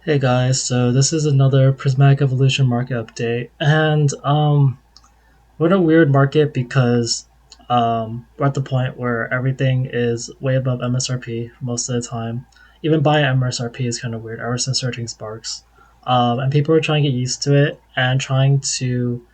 Hey guys, so this is another Prismatic Evolution market update, and we're in a weird market because we're at the point where everything is way above MSRP most of the time. Even buying MSRP is kind of weird ever since searching Sparks, and people are trying to get used to it and trying to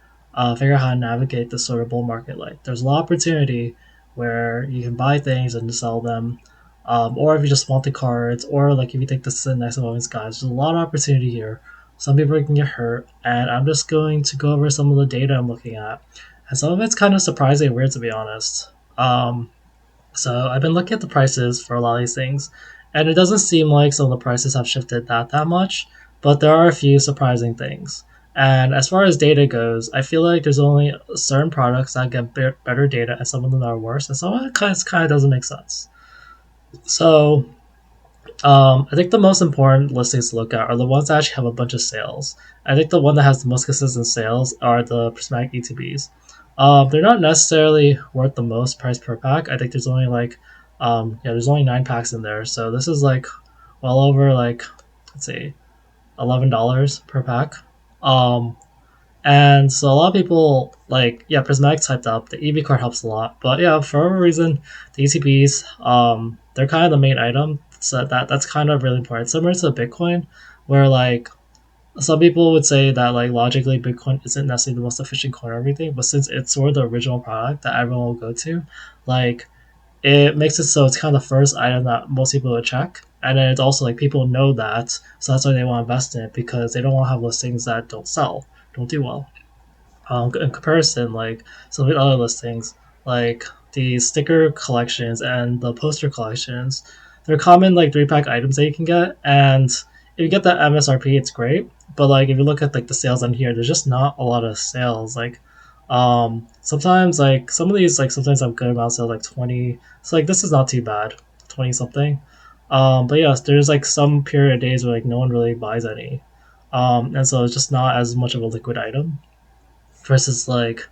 figure out how to navigate this sort of bull market. Like, there's a lot of opportunity where you can buy things and sell them, or if you just want the cards, or like if you think this is the next evolving skies, there's a lot of opportunity here. Some people can get hurt, and I'm just going to go over some of the data I'm looking at, and some of it's kind of surprising and weird to be honest. So I've been looking at the prices for a lot of these things, and it doesn't seem like some of the prices have shifted that much, but there are a few surprising things. And as far as data goes, I feel like there's only certain products that get better data, and some of them are worse, and some of it kind of doesn't make sense. So I think the most important listings to look at are the ones that actually have a bunch of sales. I think the one that has the most consistent sales are the Prismatic ETBs. They're not necessarily worth the most price per pack. I think there's only there's only 9 packs in there, so this is like well over like let's see, $11 per pack. Um, and so a lot of people like Prismatic typed up. The EV card helps a lot, but yeah, for whatever reason, the ETBs they're kind of the main item. So that's kind of really important. Similar to Bitcoin, where like some people would say that like logically Bitcoin isn't necessarily the most efficient coin or everything, but since it's sort of the original product that everyone will go to, like it makes it so it's kind of the first item that most people would check. And then it's also like people know that, so that's why they want to invest in it because they don't want to have listings that don't sell, don't do well. In comparison, like some of the other listings, like the sticker collections and the poster collections, they're common like 3 pack items that you can get, and if you get that MSRP, it's great. But like if you look at like the sales on here, there's just not a lot of sales. Like, sometimes like some of these like sometimes have good amounts of like 20. So like this is not too bad, 20 something. But yes, there's like some period of days where like no one really buys any, and so it's just not as much of a liquid item versus like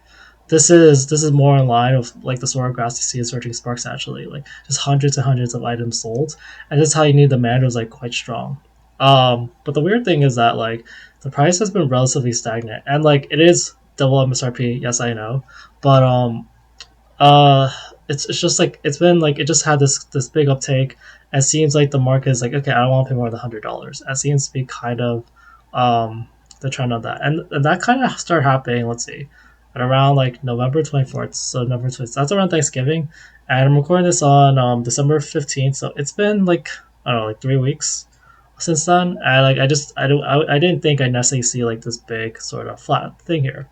this is more in line with like the sort of grass you see in searching sparks actually like just hundreds and hundreds of items sold, and this is how you need the demand was like quite strong. But the weird thing is that like the price has been relatively stagnant, and like it is double MSRP, yes I know, but uh it's just like it's been like it just had this big uptake, and it seems like the market is like, okay, I don't want to pay more than $100. That seems to be kind of um the trend of that, and that kind of started happening, let's see, at around like November 24th, so November 20th, that's around Thanksgiving, and I'm recording this on December 15th, so it's been like I don't know, like 3 weeks since then. And like I didn't think I'd necessarily see like this big sort of flat thing here.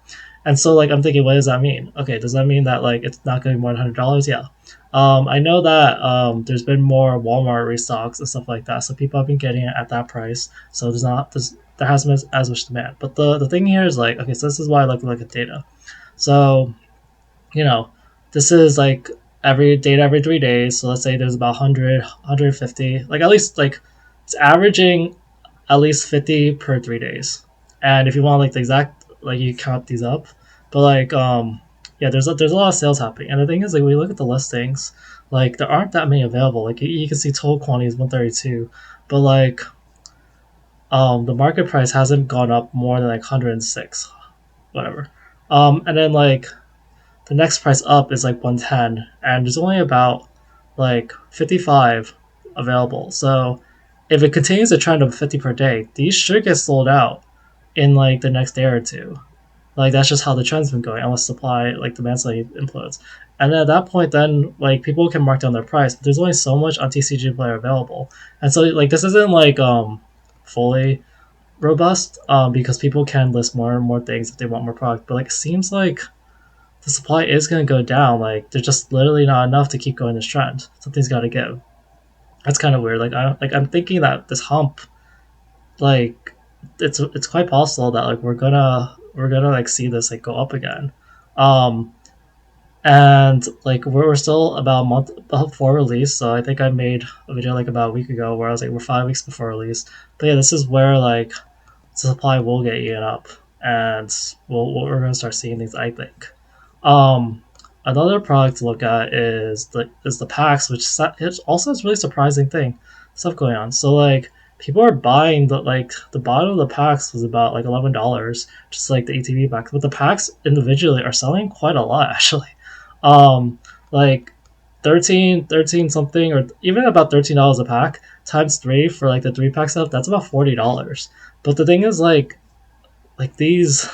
And so like I'm thinking, what does that mean? Okay, does that mean that like it's not going to be more than $100? Yeah. I know that there's been more Walmart restocks and stuff like that, so people have been getting it at that price. So there hasn't been as much demand. But the thing here is like, okay, so this is why I like to look at data. So you know, this is like every data every 3 days. So let's say there's about 100, 150, like at least like it's averaging at least 50 per 3 days. And if you want like the exact, like you count these up, but like yeah, there's a lot of sales happening. And the thing is, like when you look at the listings, like there aren't that many available. Like you can see total quantity is 132, but like the market price hasn't gone up more than like 106, whatever. And then like the next price up is like 110, and there's only about like 55 available. So if it continues a trend of 50 per day, these should get sold out in like the next day or two. Like that's just how the trend's been going, unless supply like demand suddenly implodes. And then at that point, then like people can mark down their price, but there's only so much on TCG Player available, and so like this isn't like fully robust because people can list more and more things if they want more product. But like it seems like the supply is going to go down. Like there's just literally not enough to keep going this trend. Something's got to give. That's kind of weird. I'm thinking that this hump, like it's quite possible that like we're gonna like see this like go up again. Um, and like we're still about a month before release, so I think I made a video like about a week ago where I was like we're 5 weeks before release. But yeah, this is where like the supply will get eaten up, and we're gonna start seeing these, I think. Um, Another product to look at is the packs, which it also has really surprising thing stuff going on. So like people are buying the bottom of the packs was about like $11, just like the ATV packs, but the packs individually are selling quite a lot actually. Um, like 13 something, or even about $13 a pack times three for like the three pack stuff. That's about $40. But the thing is, like these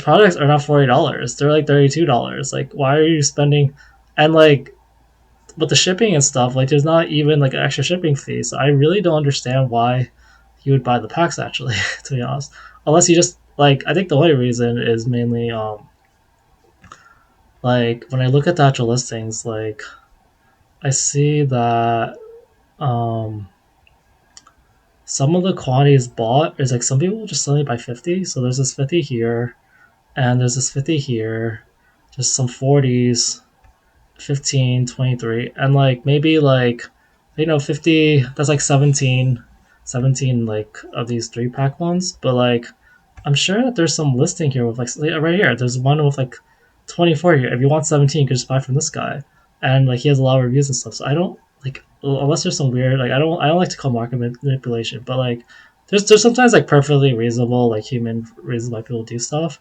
products are not $40. They're like $32. Like, why are you spending? And like with the shipping and stuff, like there's not even like an extra shipping fee. So I really don't understand why you would buy the packs actually, to be honest. Unless you just like, I think the only reason is mainly like when I look at the actual listings, like I see that um some of the quantities bought is like some people just suddenly buy 50. So there's this 50 here, and there's this 50 here, just some 40s, 15, 23, and like maybe like 50, that's like 17 like of these three pack ones. But like I'm sure that there's some listing here with like right here, there's one with like 24 here. If you want 17, you can just buy from this guy, and like he has a lot of reviews and stuff. So I don't like, unless there's some weird, like I don't like to call market manipulation, but like there's sometimes like perfectly reasonable like human reasons why people do stuff.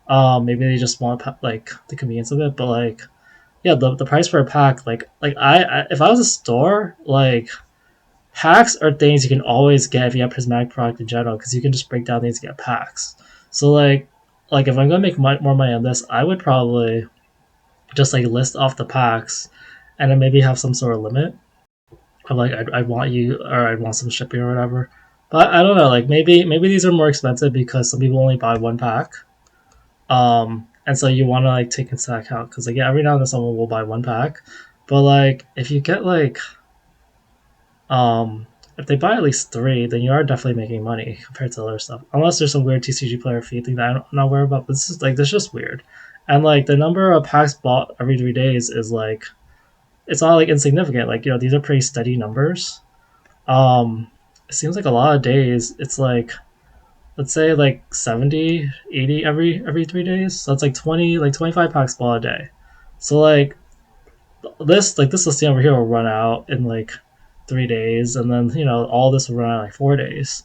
Maybe they just want like the convenience of it, but like yeah, the price per pack, like I if I was a store, like packs are things you can always get if you have prismatic product in general, because you can just break down things to get packs. So like if I'm gonna make more money on this, I would probably just like list off the packs, and then maybe have some sort of limit of like I want you, or I want some shipping or whatever. But I don't know, like maybe these are more expensive because some people only buy one pack. And so you want to like take into account, because like yeah, every now and then someone will buy one pack, but like if you get like um if they buy at least three, then you are definitely making money compared to other stuff. Unless there's some weird TCG player fee thing that I'm not aware about, but this is just weird. And like the number of packs bought every 3 days is like, it's not like insignificant. Like these are pretty steady numbers. Um, it seems like a lot of days. It's like, let's say like 70, 80 every 3 days. So it's like 25 packs ball a day. So like this listing over here will run out in like 3 days, and then all this will run out in like 4 days.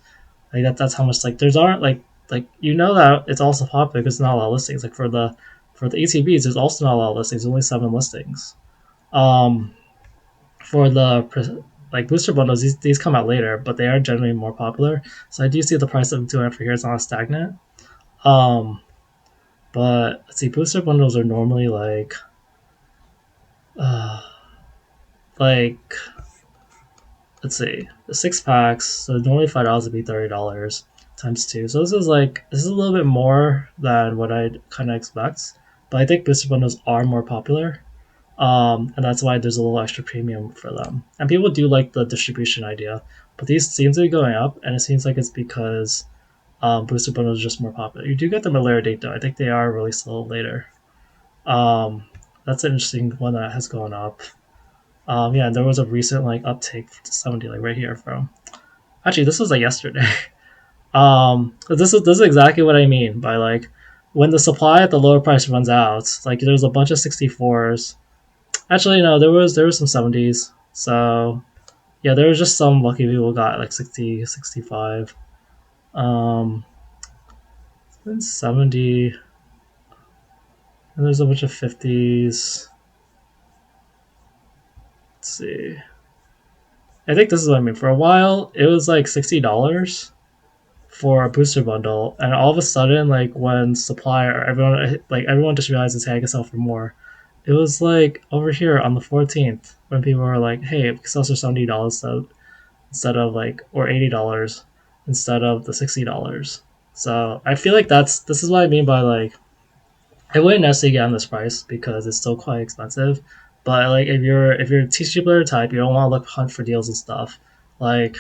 Like that's how much, like there's aren't like that it's also popular because not a lot of listings. Like for the ETBs, there's also not a lot of listings. There's only 7 listings. Um, for the like booster bundles, these come out later, but they are generally more popular. So I do see the price of doing it for here is not stagnant. Um, but let's see, booster bundles are normally uh, like let's see, the 6 packs. So normally $5 would be $30 times two. So this is a little bit more than what I'd kind of expect. But I think booster bundles are more popular, and that's why there's a little extra premium for them. And people do like the distribution idea, but these seems to be going up, and it seems like it's because booster bundles are just more popular. You do get them at a later date though. I think they are released a little later. Um, that's an interesting one that has gone up. Yeah, and there was a recent like uptake to 70, like right here from. Actually, this was like yesterday. This is exactly what I mean by like when the supply at the lower price runs out. Like there's a bunch of 64s. Actually, no, there was some 70s. So yeah, there was just some lucky people who got like 60, 65. Um, 70, and there's a bunch of 50s. Let's see. I think this is what I mean. For a while, it was like $60 for a booster bundle, and all of a sudden, like when supplier everyone just realizes, hey, I can sell for more. It was like over here on the 14th when people were like, hey, we can sell for $70 so instead of like, or $80 instead of the $60. So I feel like this is what I mean by like, I wouldn't necessarily get on this price because it's still quite expensive. But like if you're a TCG player type, you don't want to look hunt for deals and stuff. Like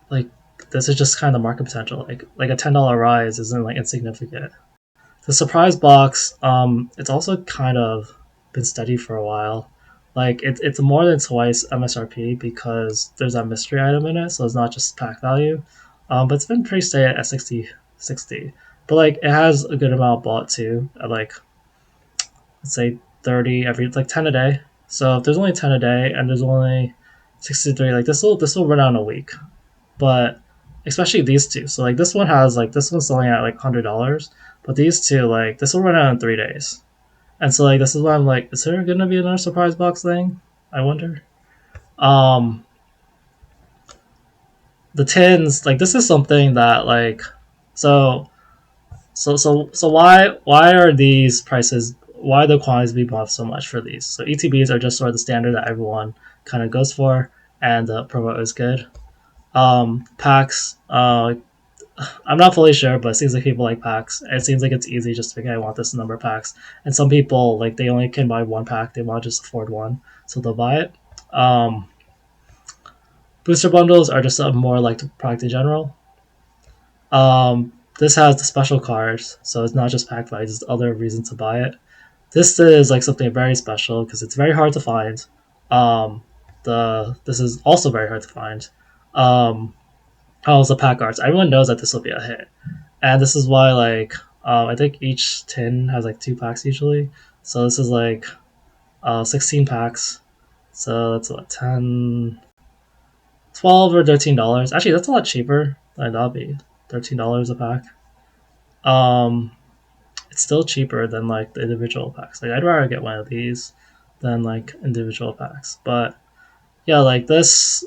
like this is just kind of market potential. Like a $10 rise isn't like insignificant. The surprise box, it's also kind of been steady for a while. Like it's more than twice MSRP because there's that mystery item in it, so it's not just pack value. But it's been pretty steady at 60. But like it has a good amount bought too, at like let's say 30 every, like 10 a day. So if there's only 10 a day and there's only 63, like this will run out in a week. but especially these two. So like this one has like this one's selling at like $100, but these two like this will run out in 3 days. And so like this is why I'm like, is there gonna be another surprise box thing? I wonder. Um, the tins like this is something that like so why are these prices why are the quantities being bought so much for these? So ETBs are just sort of the standard that everyone kind of goes for, and the promo is good. Packs, I'm not fully sure, but it seems like people like packs. It seems like it's easy just to think I want this number of packs, and some people like they only can buy one pack, they want to just afford one, so they'll buy it. Um, Booster bundles are just a more like the product in general. This has the special cards, so it's not just pack buys, it's other reasons to buy it. This is like something very special because it's very hard to find. The This is also very hard to find. Um, the pack cards. Everyone knows that this will be a hit, and this is why like I think each tin has like 2 packs usually. So this is like 16 packs. So that's what 10, 12 or $13. Actually, that's a lot cheaper than that'll be. $13 a pack. Um, it's still cheaper than like the individual packs. Like I'd rather get one of these than like individual packs. But yeah, like this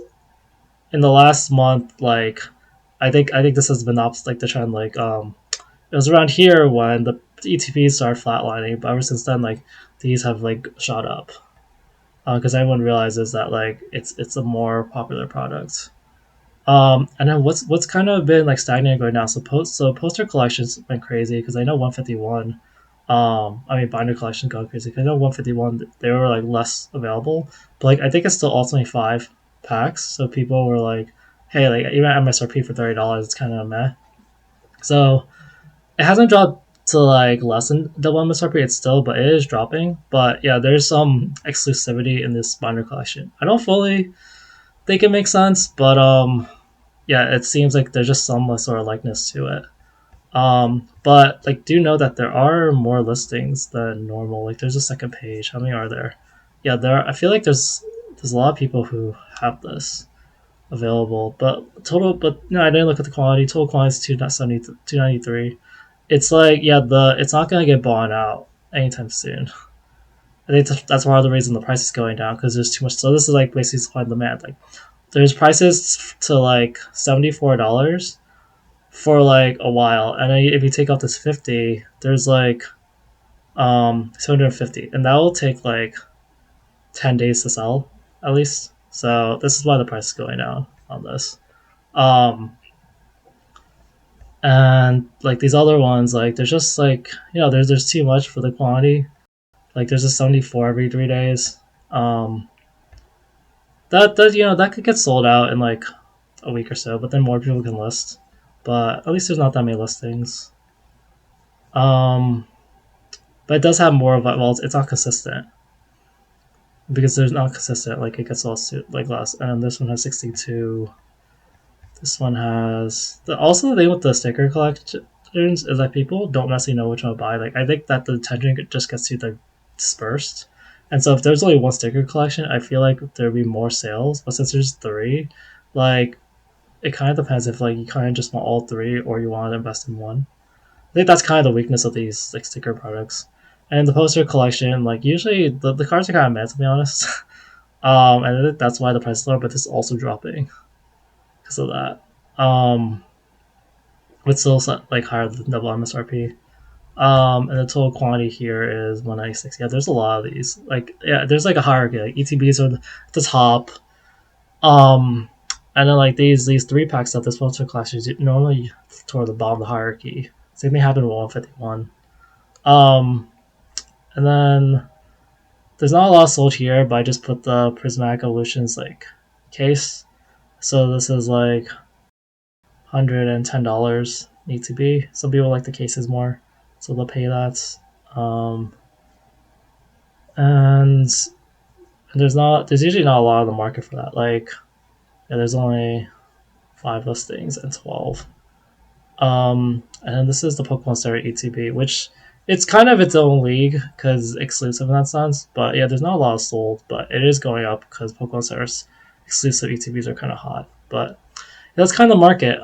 in the last month, like I think this has been like the trend. Like it was around here when the ETPs started flatlining, but ever since then, like these have like shot up because everyone realizes that like it's a more popular product. And then what's kind of been like stagnant right now. So poster collections been crazy because I know 151. I mean binder collection gone crazy. 'Cause I know 151 they were like less available, but like I think it's still ultimately 5 packs. So people were like, hey, like even at MSRP for $30, it's kind of meh. So it hasn't dropped to like less than double MSRP. It's still, but it is dropping. But yeah, there's some exclusivity in this binder collection. I don't fully think it makes sense, but yeah, it seems like there's just some sort of likeness to it. But like, do know that there are more listings than normal. Like, there's a second page. How many are there? Yeah, there. I feel like there's a lot of people who have this available, but total. But no, I didn't look at the quality. Total quantity is 293. It's like yeah, the it's not gonna get bought out anytime soon. I think that's part of the reason the price is going down because there's too much. So this is like basically supply and demand. Like there's prices to like $74 for like a while, and then if you take off this 50, there's like 750, and that will take like 10 days to sell at least. So this is why the price is going down on this. Um, and like these other ones, like there's just like there's too much for the quantity. Like there's a 74 every 3 days. Um, that could get sold out in like a week or so, but then more people can list. But at least there's not that many listings. Um, but it does have more of well, it's not consistent because there's not consistent. Like it gets lost to like less, and this one has 62. This one has also the thing with the sticker collections is that people don't necessarily know which one to buy. Like I think that the attention just gets too like dispersed, and so if there's only one sticker collection, I feel like there'd be more sales. But since there's three, like it kind of depends if like you kind of just want all three or you want to invest in one. I think that's kind of the weakness of these like sticker products. And the poster collection, like usually the cards are kind of mad to be honest. And I think that's why the price is lower, but it's also dropping because of that. Um, it's still like higher than double MSRP. And the total quantity here is 196. Yeah, there's a lot of these. Like, yeah, there's like a hierarchy. Like ETBs are at the top. Um, and then like these 3 packs of this poster collection is normally toward the bottom of the hierarchy. Same thing happened with 151. Um, and then there's not a lot sold here, but I just put the Prismatic Evolutions like case. So this is like $110 need to be. Some people like the cases more, so they'll pay that. Um, and there's usually not a lot of the market for that. Like yeah, there's only 5 listings and 12. And then this is the Pokemon Star ETB, which it's kind of its own league because exclusive in that sense. But yeah, there's not a lot of sold, but it is going up because Pokemon Star's exclusive ETBs are kind of hot. But That's kind of the market.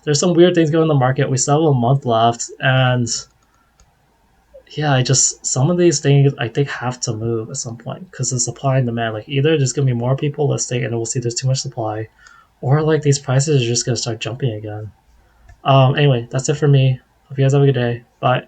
There's some weird things going in the market. We still have a month left, and yeah, I just some of these things I think have to move at some point because the supply and demand. Like either there's gonna be more people listing, and we'll see there's too much supply, or like these prices are just gonna start jumping again. Anyway, that's it for me. Hope you guys have a good day. Bye.